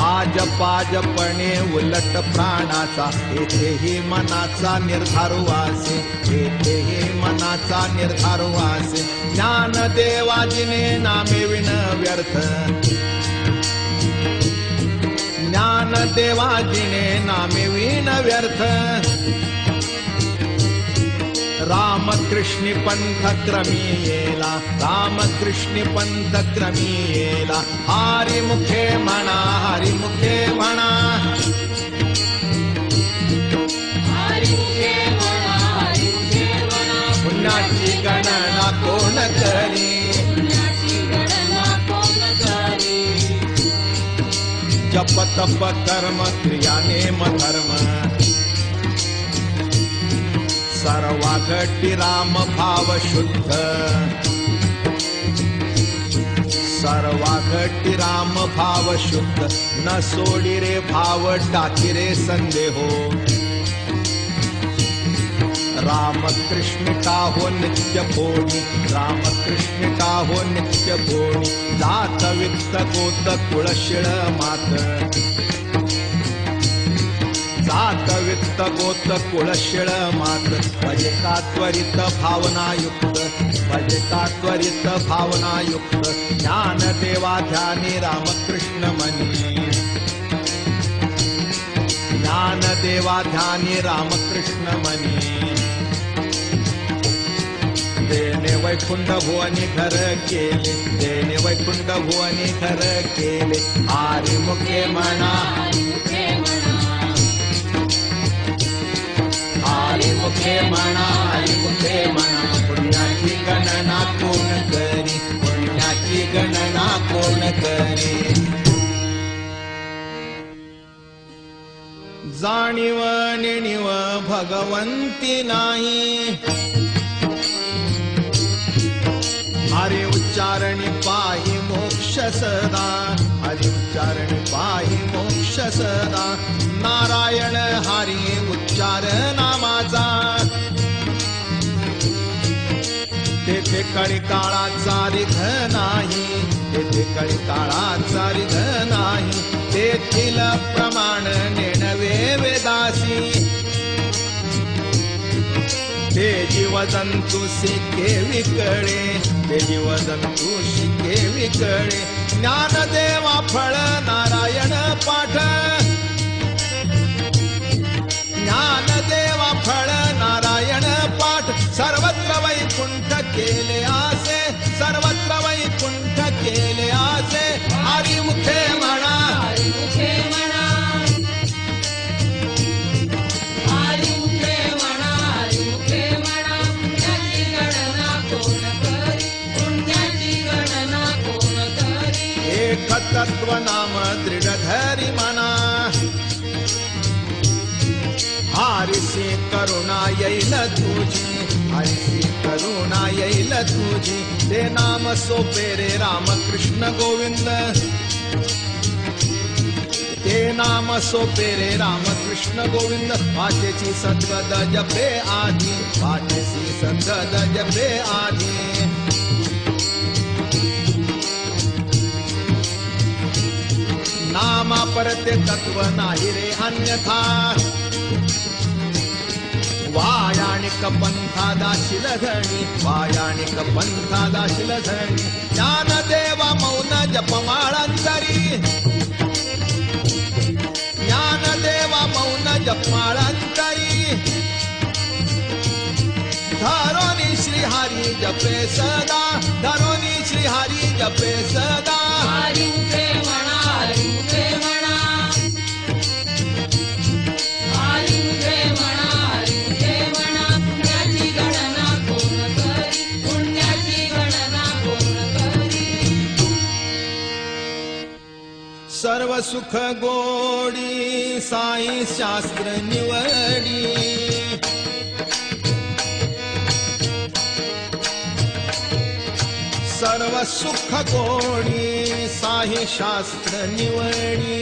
आज पाजपणे उलट प्राणाचा येथेही मनाचा निर्धार वासे येथेही मनाचा निर्धार वासे ज्ञानदेवाजीने नामे विण व्यर्थ ज्ञानदेवाजीने नामे विण व्यर्थ रामकृष्ण पंथ क्रमीयेला रामकृष्ण पंथ क्रमीयेला हरी मुखे म्हणा हरी मुखे म्हणा हरी मुखे म्हणा हरी मुखे म्हणा पुण्याची गणना कोण करी पुण्याची गणना कोण करी जप तप कर्म क्रिया नेम धर्म सर्वा घटी राम भाव शुद्ध सर्वा घटी राम भाव शुद्ध न सोडी रे भाव टाकी रे संदेहो रामकृष्णिका हो नित्य भोणी रामकृष्णिका हो नित्य भोणी जात वित्त गोत कुळशिळ मात जात वित्त गोत कुळशिळ मात भजे का त्वरित भावनायुक्त भजे का त्वरित भावनायुक्त ज्ञान देवा ध्यानी रामकृष्ण मनी ज्ञान देवा ध्यानी रामकृष्ण मनी देने वैकुंठ भुवनी घर केले देने वैकुंठ भुवनी घर केले आरी मुखे म्हणा आरी मुखे म्हणा आरी मुखे म्हणा पुण्याची गणना कोण करी पुण्याची गणना कोण करी जाणीव नेणीव भगवंती नाही हरि उच्चारणी पाहि मोक्ष सदा हरि उच्चारणी पाहि मोक्ष सदा नारायण हरि उच्चार नामाचा तेथे कळी काळाचा रिघ नाही तेथे कळी काळाचा रिघ नाही तेथील प्रमाण नेणवे वेदासी ते जीवजंतु शिके विकळे ते जीवजंतु शिके विकळे ज्ञानदेवा फळ नारायण पाठ ज्ञानदेवा फळ नारायण पाठ सर्वत्र वैकुंठ केले आसे सर्वत्र वैकुंठ केले आसे हरी मुखे म्हणा हरी मुखे म्हणा हरी मुखे म्हणा हरी मुखे म्हणा पुण्याची गणना कोण करी पुण्याची गणना कोण करी एक तत्व नाम दृढ धरी म्हणा हरिसी करुणा येईल तुझी हरिसी करुणा येईल तुझी ते नाम सोपे रे रामकृष्ण गोविंद ते नाम सोपे रे रामकृष्ण गोविंद वाचेची सद्गद जपे आधी वाचेची सद्गद जपे आधी नामा परते तत्व नाही रे अन्यथा वायाणिक पंथा दाशिल धणी वायाणिक पंथा दाशिल धणी ज्ञानदेवा मौन जपमाळांतरी ज्ञानदेवा मौन जपमाळांतरी धरोनी श्रीहरी जपे सदा धरोनी श्रीहरी जपे सदा हरी मुखे म्हणा हरी मुखे म्हणा हरी मुखे म्हणा हरी मुखे म्हणा पुण्याची गणना कोण करी पुण्याची गणना कोण करी सर्व सुख गोडी साई शास्त्र निवडी सर्व सुख गोडी साई शास्त्र निवडी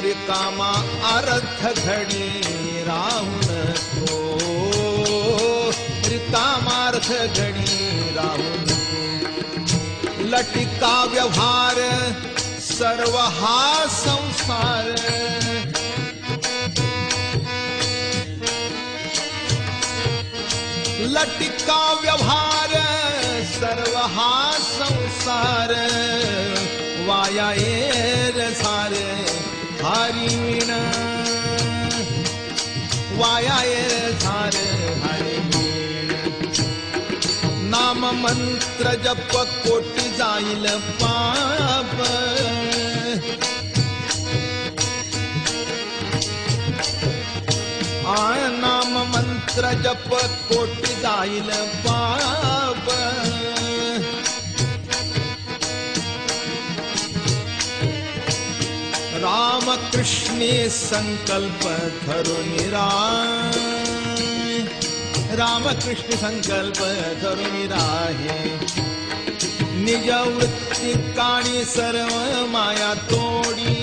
रिकामा अर्थ घडी राहुन तो रिकामार्थ घडी राहुन लटिका व्यवहार सर्व हा संसार लटिका व्यवहार सर्व हा संसार वाया येर सार हरी विण वाया येर सार हरी विण नाम मंत्र जप कोटी जाईल पाप नाम मंत्र जप कोटी जाईल पाप राम कृष्णे संकल्प धरून राम कृष्ण संकल्प धरून राहे निज वृत्ती काणी सर्व माया तोडी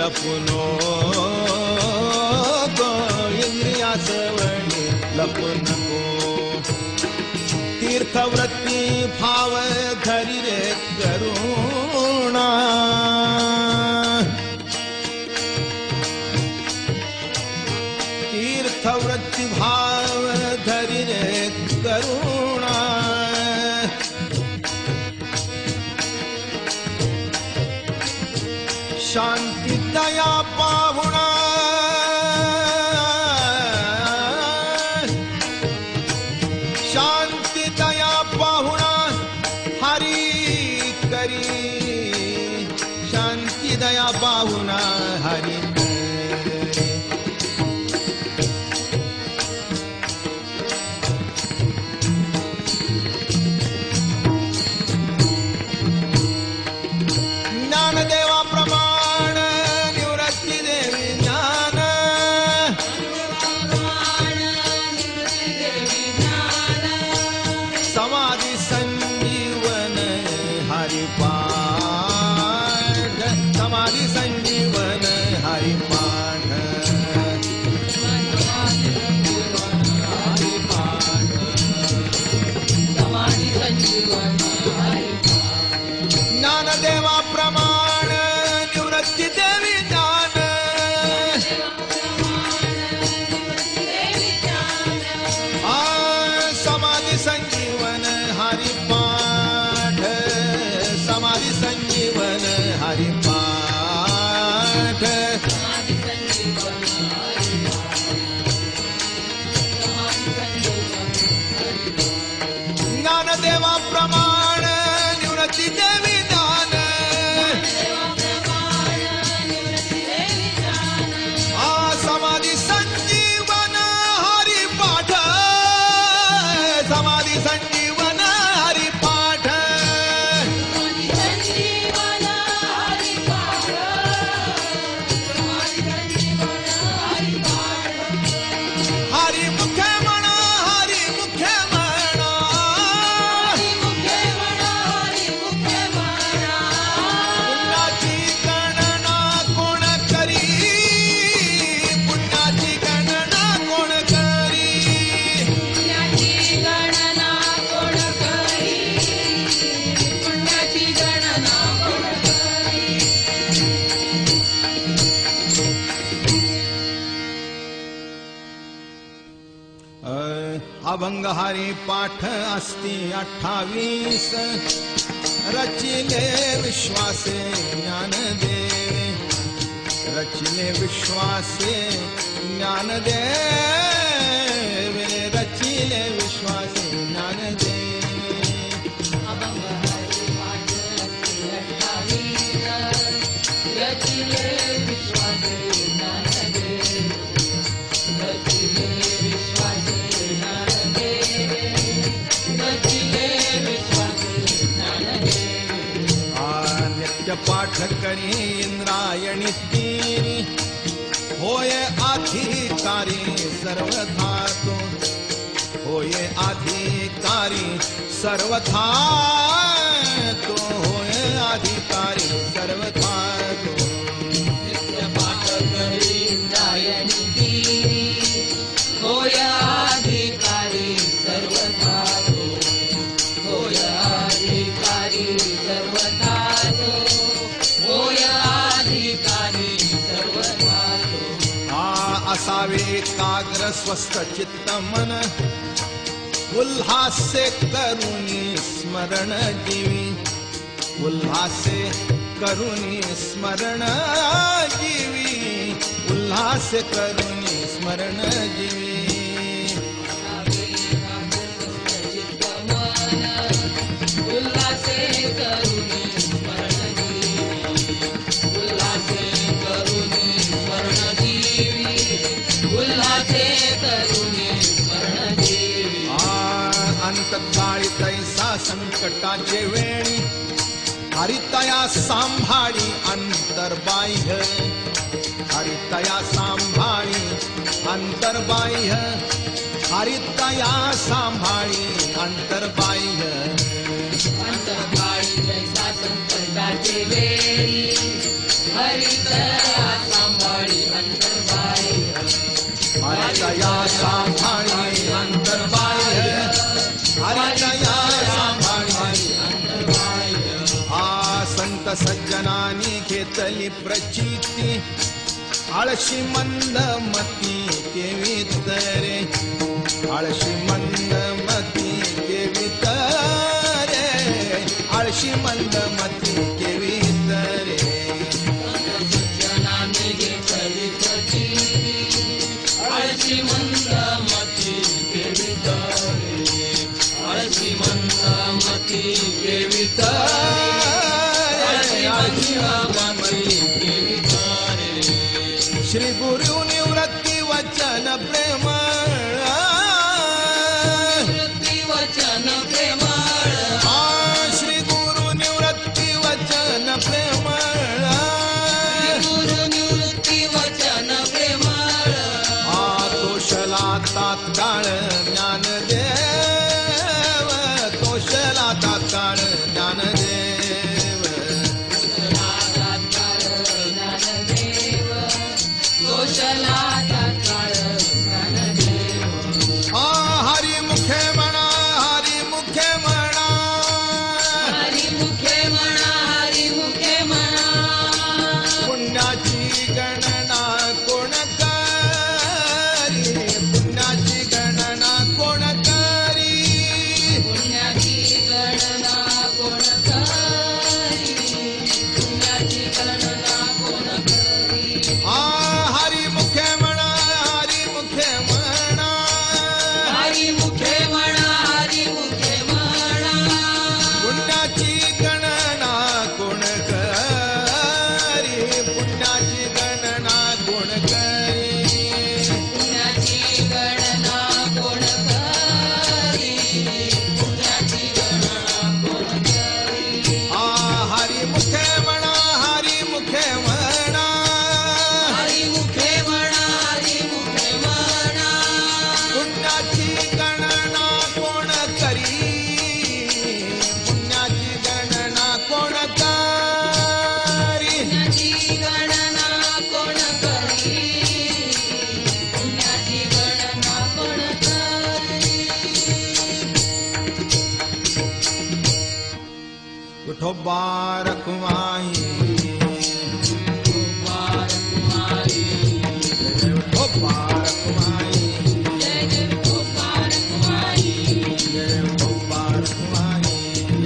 लपुनो गो इंद्रिया सवणी लपुनको तीर्थवृत्ती भाव धरी रे करुणा तीर्थवृत्ती भाव धरी रे करुणा शांती दया पाहुणा शांती दया पाहुणा हरी करी शांती दया पाहुणा हरी ज्ञानदेवा प्रमाण निवृत्ती देवी ज्ञान समाधी संजीवन हरिपाठ समाधी संजीवन हरिपाठ ज्ञानदेवा प्रमाण निवृत्ती देवी ज्ञान समाधी संजीवन हरिपाठ समाधी संजीवन हरिपाठ ज्ञानदेवा प्रमाण निवृत्ती देवी ज्ञान समाधी संजीवन हरिपाठ समाधी संजीवन हरिपाठ हरिमुख म्हणा हरिमुख म्हणा पुण्याची गणना कोण करी पुण्याची गणना कोण करी अभंग हरी पाठ अस्ति 28 रचिले विश्वासे ज्ञानदेवे रचिले विश्वासे ज्ञानदेवे रचिले विश्वासे ज्ञानदेवे नित्य पाठ करी इंद्रायणी तीरी होय अधिकारी सर्वथा तो होय अधिकारी सर्वथा तो होय अधिकारी सर्वथा तो नित्य पाठ करी इंद्रायणी तीरी होय अधिकारी सर्वथा तो होय अधिकारी सर्वथा तो होय अधिकारी सर्वथा तो असावे एकाग्र स्वस्थ चित्त मन उल्हासे करुणी स्मरण जीवी उल्हासे करुणी स्मरण जीवी उल्हासे करुणी स्मरण जीवी उल्हासे करुणी स्मरण जीवी उल्हासे करुणी स्मरण जीवी अंतकाळी तैसा संकटाचे वेळी हरितया सांभाळी अंतर्बाह्य हरितया सांभाळी अंतर्बाह्य हरितया सांभाळी अंतर्बाह्य अंतर्बाह्य जैसा संकटाचे वेळी हरितया सज्जनानी घेतली प्रचिती आळशी मंद मती केवीत रे आळशी मंद मती केवीत रे आळशी मंद मती केवीत रे सज्जनाने घेतली प्रचिती आळशी मंद मती केवित रे आळशी मंद मती केवित श्री गुरु निवृत्ती वचन प्रेमळ वचन प्रेमळ श्री गुरु निवृत्ती वचन प्रेमळ गुरु निवृत्ती वचन प्रेमळ तोषला तात्काळ ज्ञानदेव तोषला तात्काळ ज्ञानदेव दोषला तात्काळ ज्ञानदेव हरी मुखे म्हणा हरी मुखे म्हणा हरी मुखे म्हणा हरी मुखे म्हणा पुण्याची गणना कोण करी पुण्याची गणना कोण करी पुण्याची गणना कोण करी पुण्याची गणना कोण करी हरी मुखे म्हणा हरी मुखे म्हणा हरी मुखे म्हणा हरी मुखे म्हणा पुण्याची गणना कोण करी पुण्याची गणना कोण करी पुण्याची गणना कोण करी पुण्याची गणना कोण करी हरी मुखे म्हणा हरी मुखे म्हणा हरी मुखे म्हणा हरी मुखे म्हणा पुण्याची गणना कोण करी पुण्याची गणना कोण करी पुण्याची गणना कोण करी पुण्याची गणना कोण करी विठोबा रखुमाई कुमार कुमारी विठोबा रखुमाई जय जय कुमार कुमारी जय विठोबा रखुमाई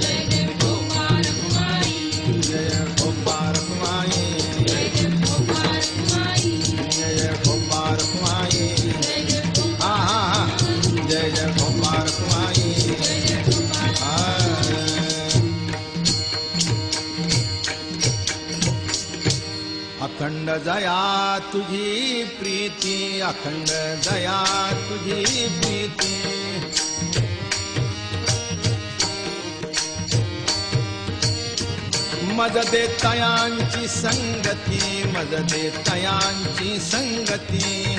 जय जय कुमार कुमारी जय विठोबा रखुमाई जय जय कुमार कुमारी जय विठोबा रखुमाई जय जय कुमार जय जय विठोबा रखुमाई जय जय कुमार अखंड दया तुझी प्रीती अखंड दया तुझी प्रीती मज दे तयांची संगती मज दे तयांची संगती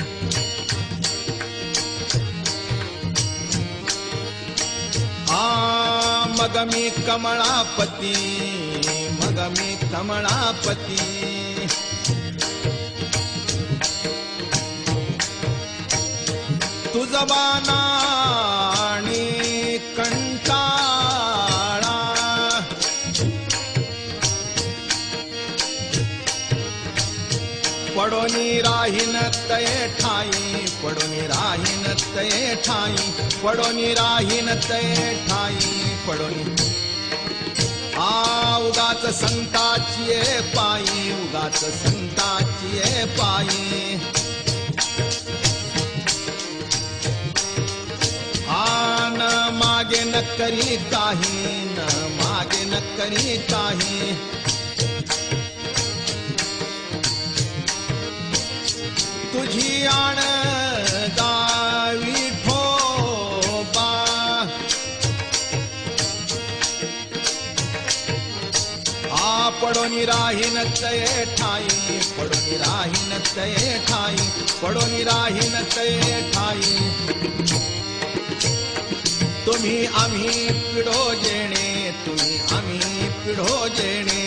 मग मी कमळापती मग मी कमळापती तुझबाना आणि कंटाळा पडोनी राहीन तये ठाई पडोनी राहीन तये ठाई पडोनी राहीन तये ठाई पडोनी उगाच संताची पायी उगाच संताची पायी न मागे न करी काही न मागे न करी काही तुझी आण गावी ठोबा पडोनी राहीन तये ठाई पडोनी राहीन तये ठाई पडोनी राहीन तये ठाई तुम्ही आम्ही पिढो जेणे तुम्ही आम्ही पिढो जेणे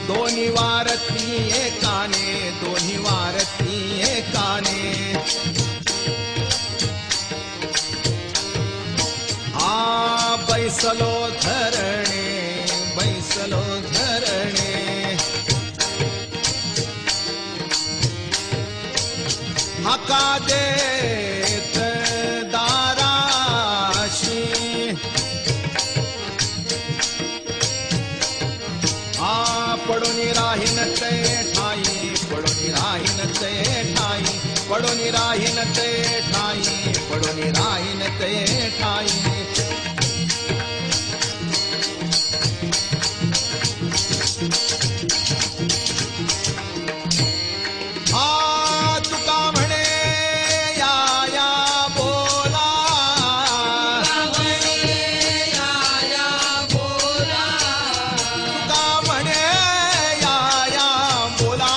दोन्ही वारती एकाने दोन्ही वारती एकाने बैसलो धरणे बैसलो धरणे हाका देत दाराशी पडून राहीन ते ठाई पडून राहीन ते ठाई पडून राहीन ते ठाई पडून राहीन ते ठाई तुका म्हणे या या बोला तुका म्हणे या या बोला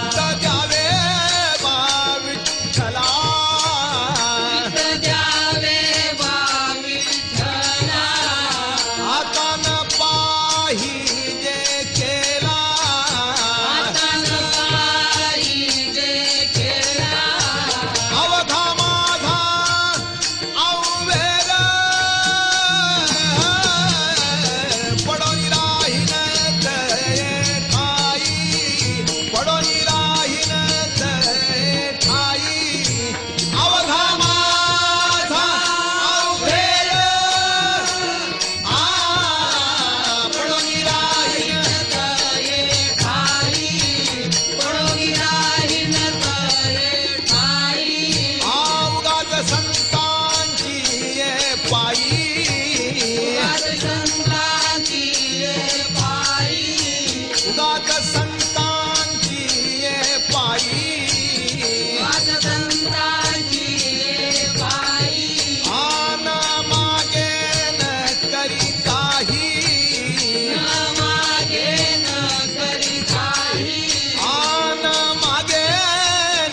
चित्त द्यावे बा विठ्ठला आता न पाही जे केला अवघा माझा अववेर पडून राहीन ते ठाई पडून राहीन ते ठाई अवघा माझा अववेर पडून राहीन उगाच संतांची ये पायी उगाच संतांची ये पायी आन मागे न करी काही आन मागे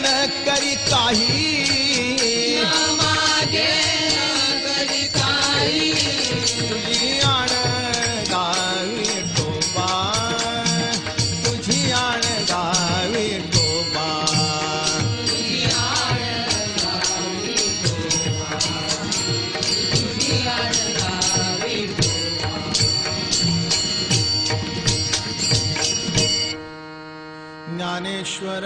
न करी काही तुझी आण गावी टोपा तुझी आण गावी टोपा ज्ञानेश्वर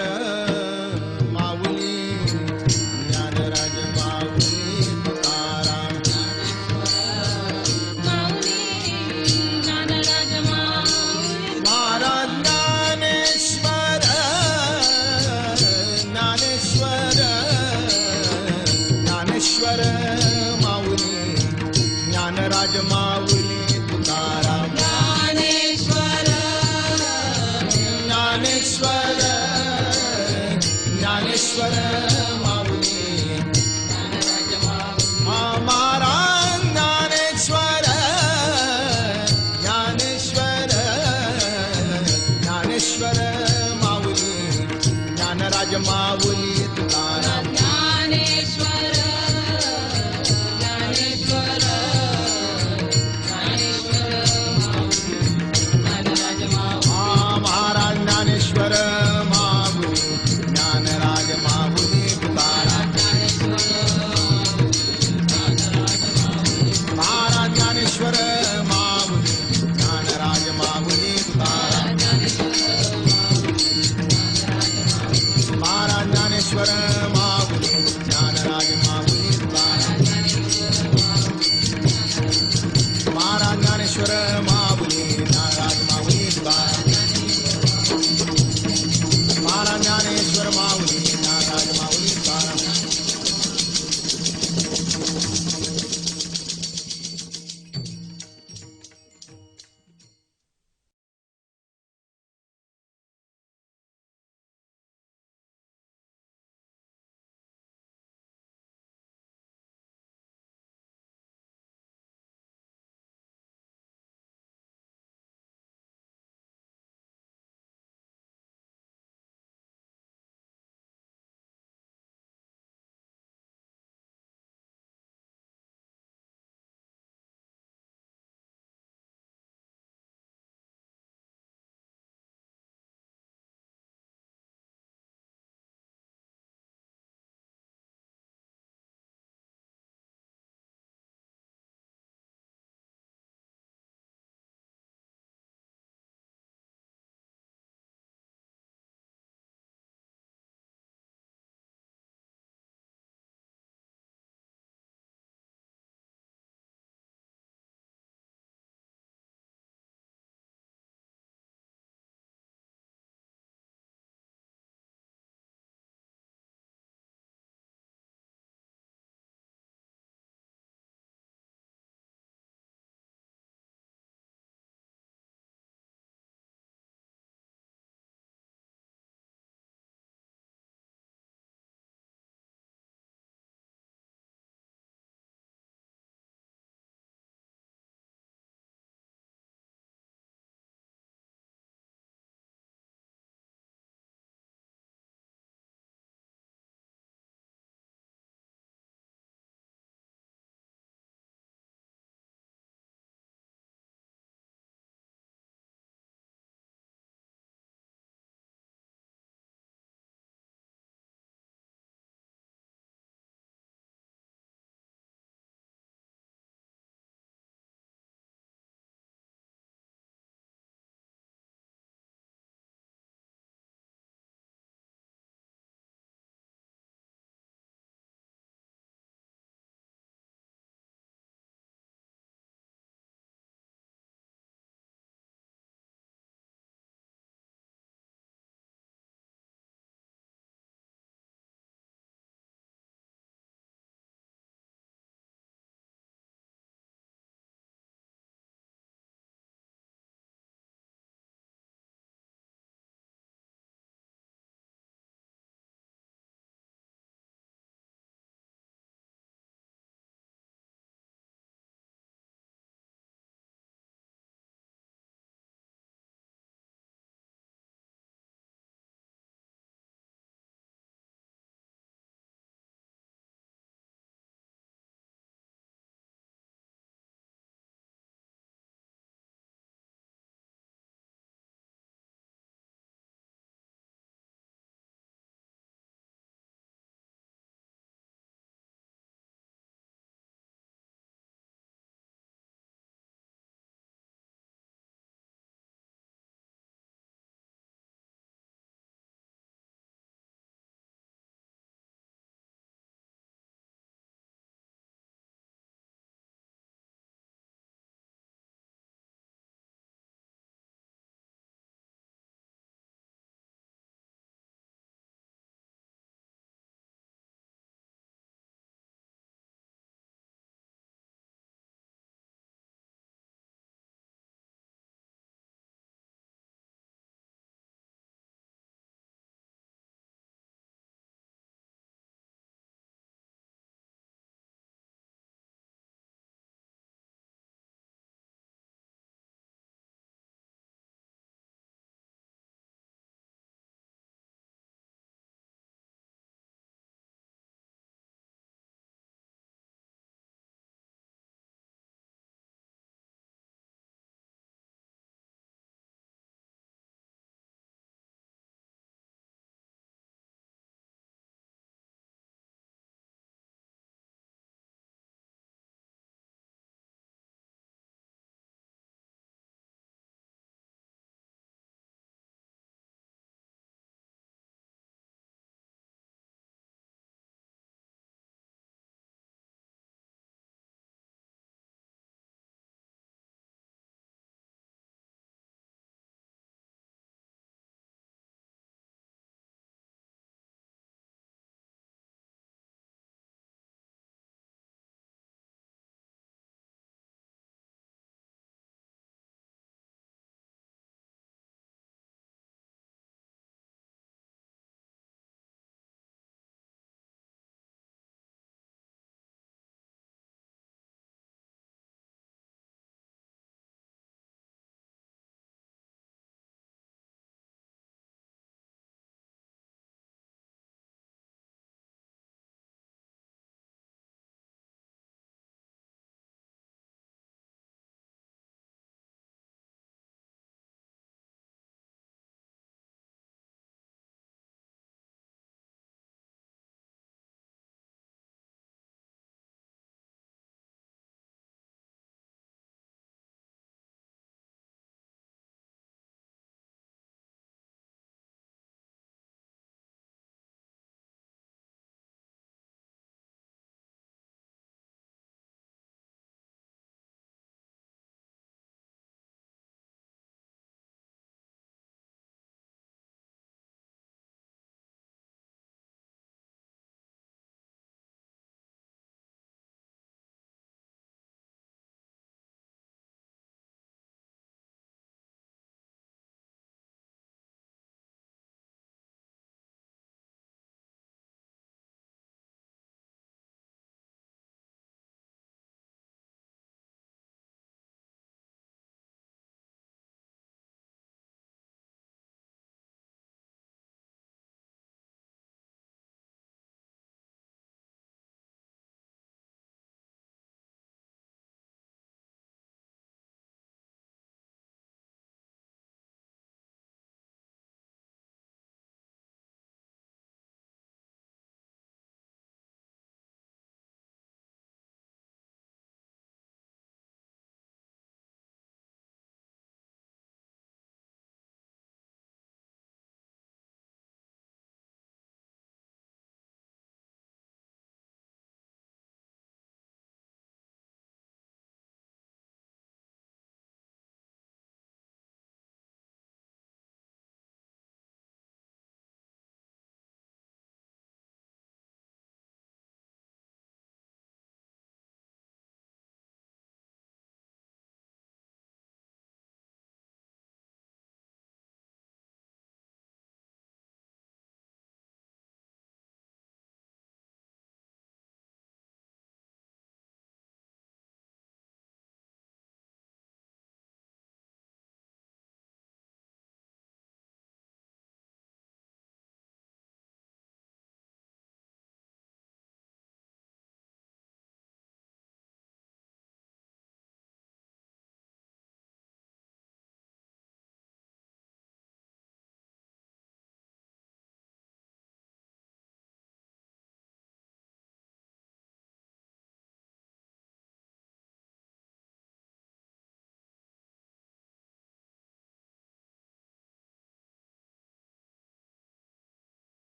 माऊली ज्ञानराज माऊली तुकाराम महाराज ज्ञानेश्वर ज्ञानेश्वर ज्ञानेश्वर माऊली ज्ञानराज माऊली तुकाराम ज्ञानेश्वर ज्ञानेश्वर माऊली महाराज ज्ञानेश्वर ज्ञानेश्वर ज्ञानेश्वर माऊली ज्ञानराज माऊली तुकाराम ज्ञानेश्वर